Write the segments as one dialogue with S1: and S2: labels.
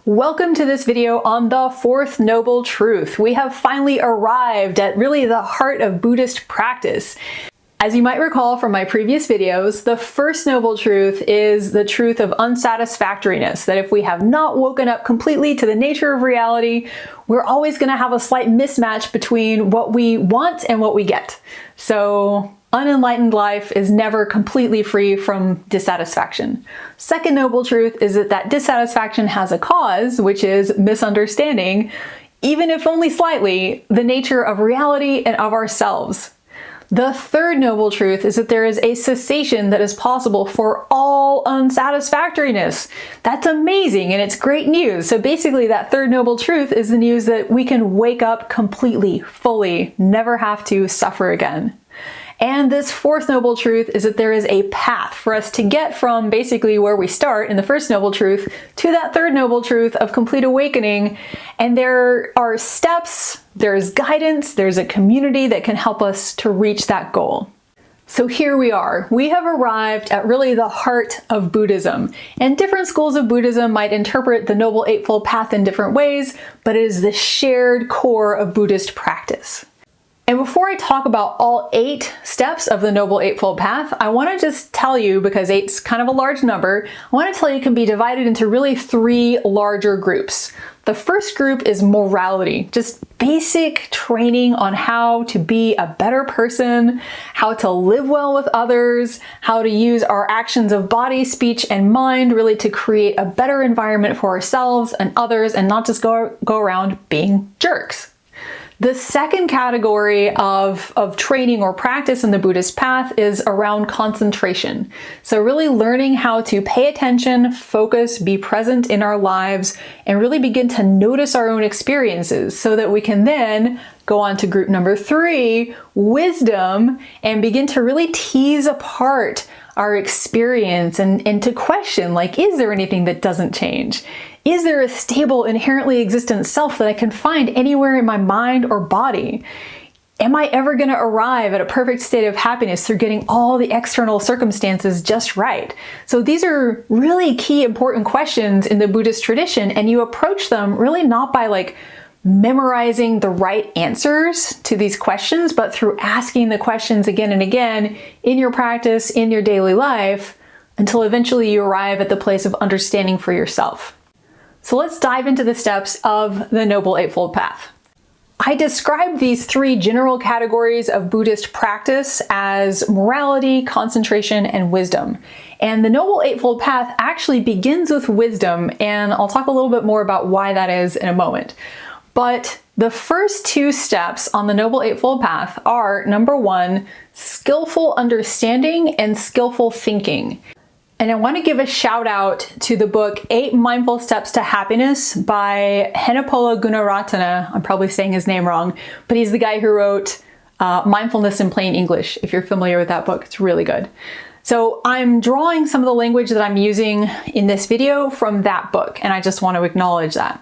S1: Welcome to this video on the fourth noble truth. We have finally arrived at really the heart of Buddhist practice. As you might recall from my previous videos, the first noble truth is the truth of unsatisfactoriness, that if we have not woken up completely to the nature of reality, we're always going to have a slight mismatch between what we want and what we get. So unenlightened life is never completely free from dissatisfaction. Second noble truth is that dissatisfaction has a cause, which is misunderstanding, even if only slightly, the nature of reality and of ourselves. The third noble truth is that there is a cessation that is possible for all unsatisfactoriness. That's amazing and it's great news. So basically that third noble truth is the news that we can wake up completely, fully, never have to suffer again. And this fourth noble truth is that there is a path for us to get from basically where we start in the first noble truth to that third noble truth of complete awakening. And there are steps, there's guidance, there's a community that can help us to reach that goal. So here we are. We have arrived at really the heart of Buddhism. And different schools of Buddhism might interpret the Noble Eightfold Path in different ways, but it is the shared core of Buddhist practice. And before I talk about all 8 steps of the Noble Eightfold Path, I want to just tell you, because 8's kind of a large number, I want to tell you it can be divided into really 3 larger groups. The first group is morality, just basic training on how to be a better person, how to live well with others, how to use our actions of body, speech, and mind really to create a better environment for ourselves and others and not just go around being jerks. The second category of training or practice in the Buddhist path is around concentration. So really learning how to pay attention, focus, be present in our lives, and really begin to notice our own experiences so that we can then go on to group number 3, wisdom, and begin to really tease apart our experience and to question, like, is there anything that doesn't change? Is there a stable, inherently existent self that I can find anywhere in my mind or body? Am I ever going to arrive at a perfect state of happiness through getting all the external circumstances just right? So these are really key, important questions in the Buddhist tradition, and you approach them really not by memorizing the right answers to these questions, but through asking the questions again and again in your practice, in your daily life, until eventually you arrive at the place of understanding for yourself. So let's dive into the steps of the Noble Eightfold Path. I described these 3 general categories of Buddhist practice as morality, concentration, and wisdom. And the Noble Eightfold Path actually begins with wisdom, and I'll talk a little bit more about why that is in a moment. But the first 2 steps on the Noble Eightfold Path are, number 1, skillful understanding and skillful thinking. And I want to give a shout out to the book 8 Mindful Steps to Happiness by Laypeople Gunaratana. I'm probably saying his name wrong, but he's the guy who wrote Mindfulness in Plain English. If you're familiar with that book, it's really good. So I'm drawing some of the language that I'm using in this video from that book, and I just want to acknowledge that.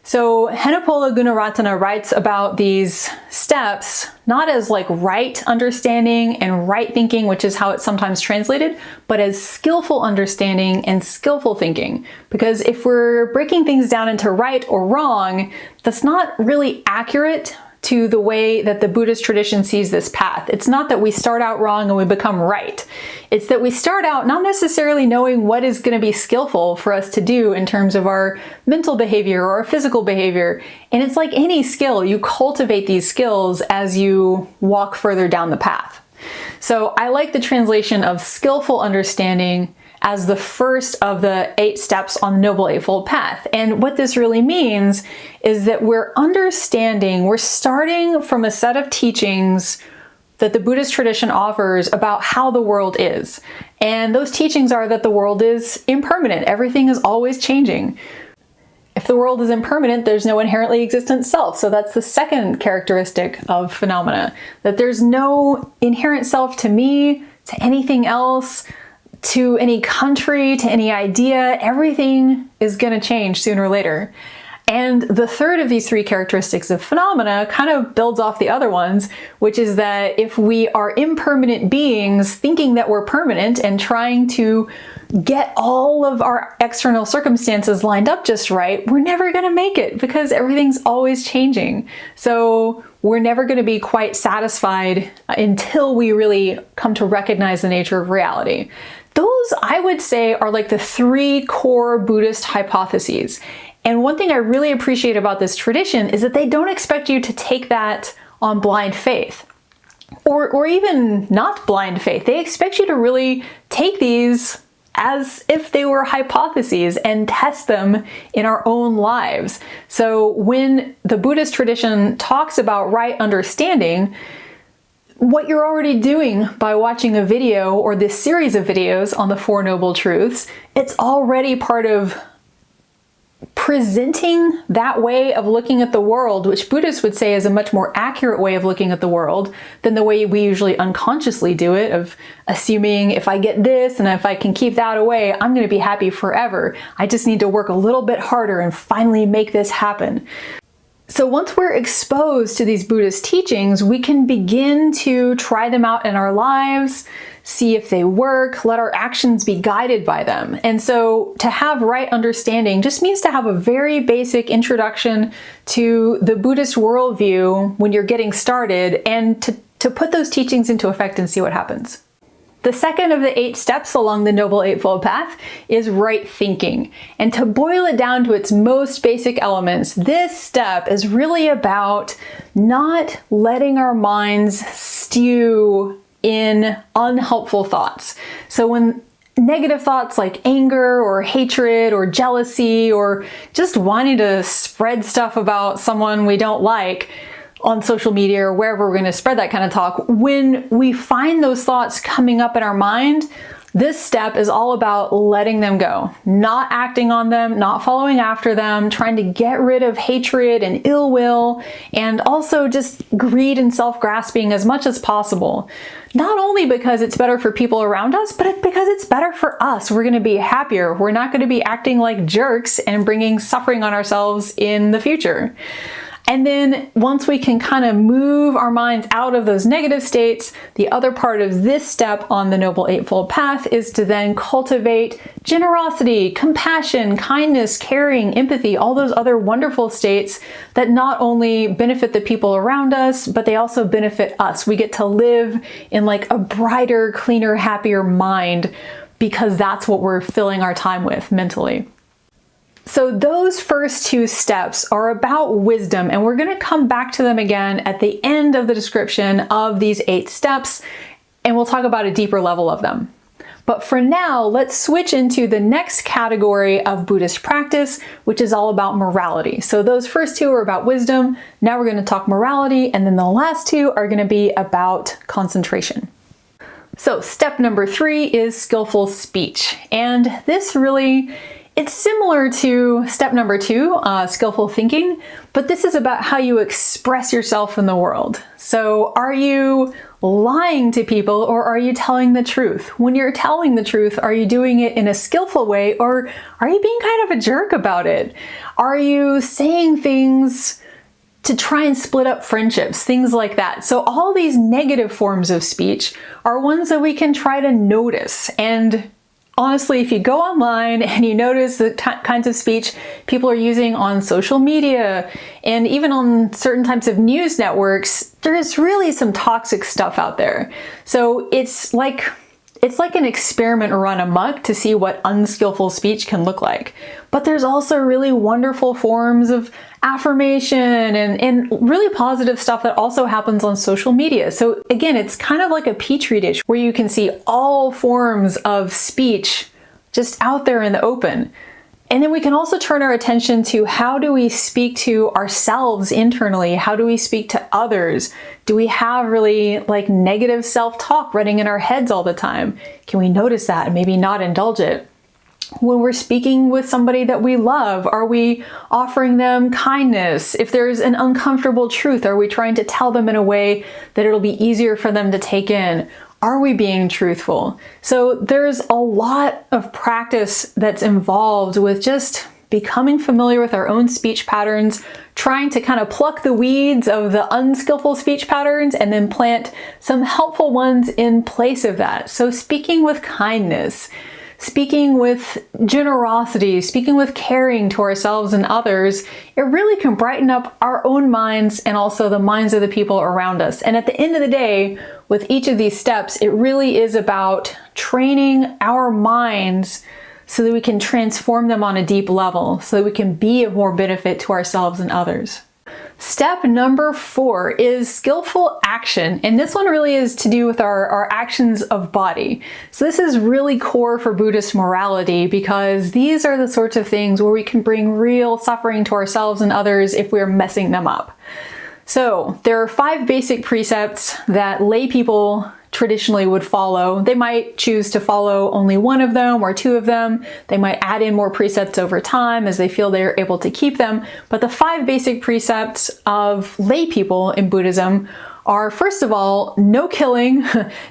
S1: So Laypeople Gunaratana writes about these steps not as right understanding and right thinking, which is how it's sometimes translated, but as skillful understanding and skillful thinking. Because if we're breaking things down into right or wrong, that's not really accurate to the way that the Buddhist tradition sees this path. It's not that we start out wrong and we become right. It's that we start out not necessarily knowing what is going to be skillful for us to do in terms of our mental behavior or our physical behavior. And it's like any skill, you cultivate these skills as you walk further down the path. So I like the translation of skillful understanding as the first of the 8 steps on the Noble Eightfold Path. And what this really means is that we're starting from a set of teachings that the Buddhist tradition offers about how the world is. And those teachings are that the world is impermanent. Everything is always changing. If the world is impermanent, there's no inherently existent self. So that's the second characteristic of phenomena, that there's no inherent self to me, to anything else, to any country, to any idea. Everything is going to change sooner or later. And the third of these three characteristics of phenomena kind of builds off the other ones, which is that if we are impermanent beings thinking that we're permanent and trying to get all of our external circumstances lined up just right, we're never going to make it because everything's always changing. So we're never going to be quite satisfied until we really come to recognize the nature of reality. Those, I would say, are like the three core Buddhist hypotheses. And one thing I really appreciate about this tradition is that they don't expect you to take that on blind faith, or even not blind faith. They expect you to really take these as if they were hypotheses and test them in our own lives. So when the Buddhist tradition talks about right understanding, what you're already doing by watching a video or this series of videos on the Four Noble Truths, it's already part of presenting that way of looking at the world, which Buddhists would say is a much more accurate way of looking at the world than the way we usually unconsciously do it, of assuming if I get this and if I can keep that away, I'm going to be happy forever. I just need to work a little bit harder and finally make this happen. So once we're exposed to these Buddhist teachings, we can begin to try them out in our lives, see if they work, let our actions be guided by them. And so to have right understanding just means to have a very basic introduction to the Buddhist worldview when you're getting started, and to put those teachings into effect and see what happens. The second of the 8 steps along the Noble Eightfold Path is right thinking. And to boil it down to its most basic elements, this step is really about not letting our minds stew in unhelpful thoughts. So when negative thoughts like anger or hatred or jealousy or just wanting to spread stuff about someone we don't like on social media or wherever we're going to spread that kind of talk, when we find those thoughts coming up in our mind, this step is all about letting them go, not acting on them, not following after them, trying to get rid of hatred and ill will, and also just greed and self-grasping as much as possible. Not only because it's better for people around us, but because it's better for us. We're going to be happier. We're not going to be acting like jerks and bringing suffering on ourselves in the future. And then once we can kind of move our minds out of those negative states, the other part of this step on the Noble Eightfold Path is to then cultivate generosity, compassion, kindness, caring, empathy, all those other wonderful states that not only benefit the people around us, but they also benefit us. We get to live in like a brighter, cleaner, happier mind because that's what we're filling our time with mentally. So those first 2 steps are about wisdom, and we're going to come back to them again at the end of the description of these 8 steps, and we'll talk about a deeper level of them. But for now, let's switch into the next category of Buddhist practice, which is all about morality. So those first 2 are about wisdom. Now we're going to talk morality, and then the last 2 are going to be about concentration. So step number 3 is skillful speech, and this really, it's similar to step number 2, skillful thinking, but this is about how you express yourself in the world. So are you lying to people, or are you telling the truth? When you're telling the truth, are you doing it in a skillful way, or are you being kind of a jerk about it? Are you saying things to try and split up friendships, things like that? So all these negative forms of speech are ones that we can try to notice. And honestly, if you go online and you notice the kinds of speech people are using on social media and even on certain types of news networks, there's really some toxic stuff out there. So it's like an experiment run amok to see what unskillful speech can look like. But there's also really wonderful forms of affirmation and really positive stuff that also happens on social media. So again, it's kind of like a petri dish where you can see all forms of speech just out there in the open. And then we can also turn our attention to how do we speak to ourselves internally? How do we speak to others? Do we have really like negative self-talk running in our heads all the time? Can we notice that and maybe not indulge it? When we're speaking with somebody that we love, are we offering them kindness? If there's an uncomfortable truth, are we trying to tell them in a way that it'll be easier for them to take in? Are we being truthful? So there's a lot of practice that's involved with just becoming familiar with our own speech patterns, trying to kind of pluck the weeds of the unskillful speech patterns and then plant some helpful ones in place of that. So speaking with kindness, speaking with generosity, speaking with caring to ourselves and others, it really can brighten up our own minds and also the minds of the people around us. And at the end of the day, with each of these steps, it really is about training our minds so that we can transform them on a deep level, so that we can be of more benefit to ourselves and others. Step number 4 is skillful action, and this one really is to do with our actions of body. So this is really core for Buddhist morality, because these are the sorts of things where we can bring real suffering to ourselves and others if we're messing them up. So there are 5 basic precepts that lay people traditionally would follow. They might choose to follow only one of them or 2 of them. They might add in more precepts over time as they feel they're able to keep them. But the 5 basic precepts of lay people in Buddhism are, first of all, no killing,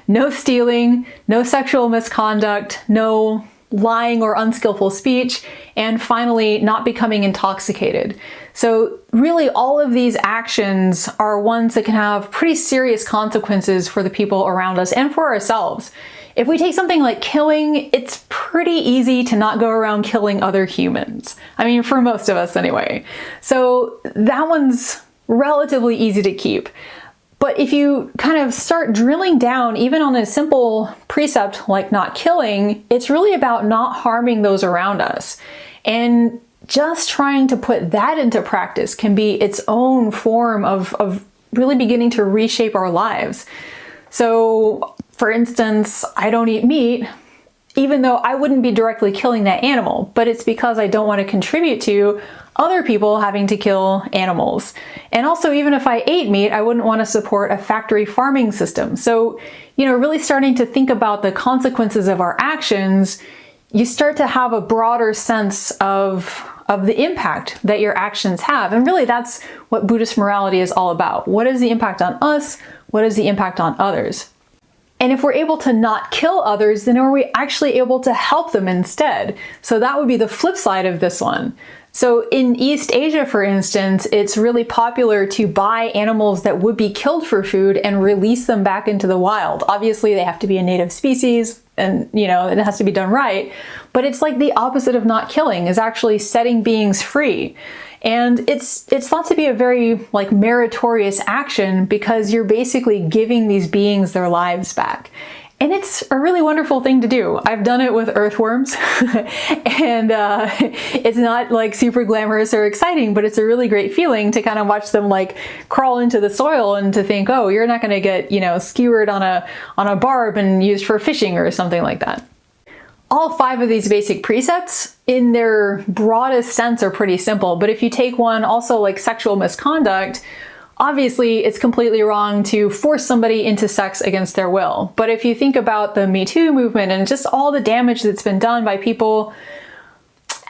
S1: no stealing, no sexual misconduct, no lying or unskillful speech, and finally, not becoming intoxicated. So really all of these actions are ones that can have pretty serious consequences for the people around us and for ourselves. If we take something like killing, it's pretty easy to not go around killing other humans. I mean, for most of us anyway. So that one's relatively easy to keep. But if you kind of start drilling down, even on a simple precept like not killing, it's really about not harming those around us. And just trying to put that into practice can be its own form of really beginning to reshape our lives. So, for instance, I don't eat meat, even though I wouldn't be directly killing that animal, but it's because I don't want to contribute to other people having to kill animals. And also, even if I ate meat, I wouldn't want to support a factory farming system. So, really starting to think about the consequences of our actions, you start to have a broader sense of the impact that your actions have. And really that's what Buddhist morality is all about. What is the impact on us? What is the impact on others? And if we're able to not kill others, then are we actually able to help them instead? So that would be the flip side of this one. So in East Asia, for instance, it's really popular to buy animals that would be killed for food and release them back into the wild. Obviously, they have to be a native species and, it has to be done right. But it's like the opposite of not killing, is actually setting beings free. And it's thought to be a very meritorious action, because you're basically giving these beings their lives back. And it's a really wonderful thing to do. I've done it with earthworms and it's not super glamorous or exciting, but it's a really great feeling to kind of watch them crawl into the soil and to think, oh, you're not going to get, skewered on a barb and used for fishing or something like that. All 5 of these basic precepts in their broadest sense are pretty simple, but if you take one also like sexual misconduct, obviously it's completely wrong to force somebody into sex against their will. But if you think about the Me Too movement and just all the damage that's been done by people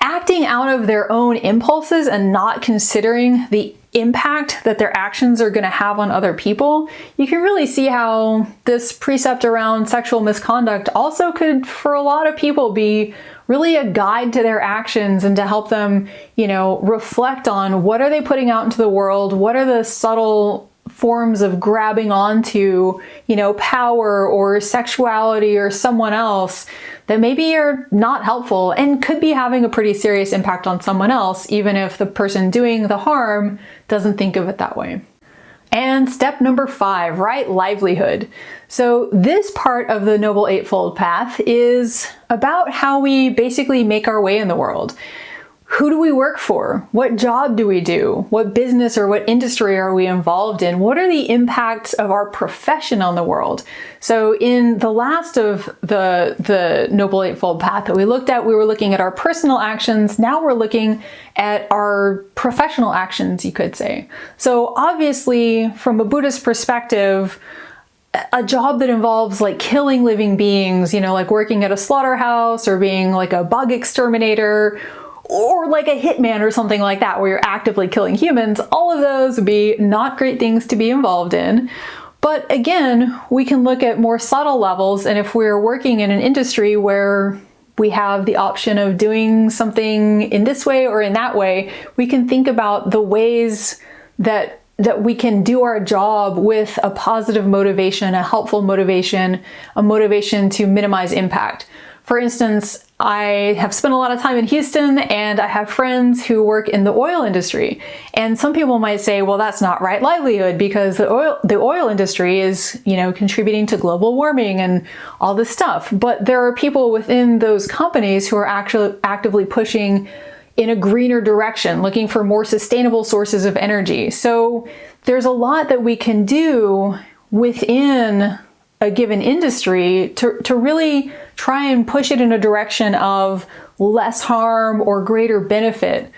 S1: acting out of their own impulses and not considering the impact that their actions are going to have on other people, you can really see how this precept around sexual misconduct also could, for a lot of people, be really a guide to their actions and to help them, reflect on what are they putting out into the world, what are the subtle forms of grabbing onto, power or sexuality or someone else that maybe are not helpful and could be having a pretty serious impact on someone else, even if the person doing the harm doesn't think of it that way. And step number 5, right livelihood. So this part of the Noble Eightfold Path is about how we basically make our way in the world. Who do we work for? What job do we do? What business or what industry are we involved in? What are the impacts of our profession on the world? So in the last of the Noble Eightfold Path that we looked at, we were looking at our personal actions. Now we're looking at our professional actions, you could say. So obviously, from a Buddhist perspective, a job that involves killing living beings, like working at a slaughterhouse or being a bug exterminator, or a hitman or something like that, where you're actively killing humans, all of those would be not great things to be involved in. But again, we can look at more subtle levels, and if we're working in an industry where we have the option of doing something in this way or in that way, we can think about the ways that we can do our job with a positive motivation, a helpful motivation, a motivation to minimize impact. For instance, I have spent a lot of time in Houston and I have friends who work in the oil industry. And some people might say, well, that's not right livelihood because the oil industry is, contributing to global warming and all this stuff. But there are people within those companies who are actually actively pushing in a greener direction, looking for more sustainable sources of energy. So there's a lot that we can do within a given industry to really try and push it in a direction of less harm or greater benefit.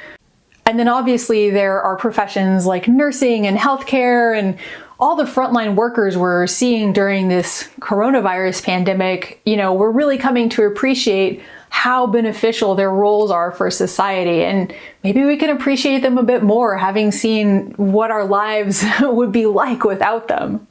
S1: And then obviously there are professions like nursing and healthcare and all the frontline workers we're seeing during this coronavirus pandemic. We're really coming to appreciate how beneficial their roles are for society. And maybe we can appreciate them a bit more, having seen what our lives would be like without them.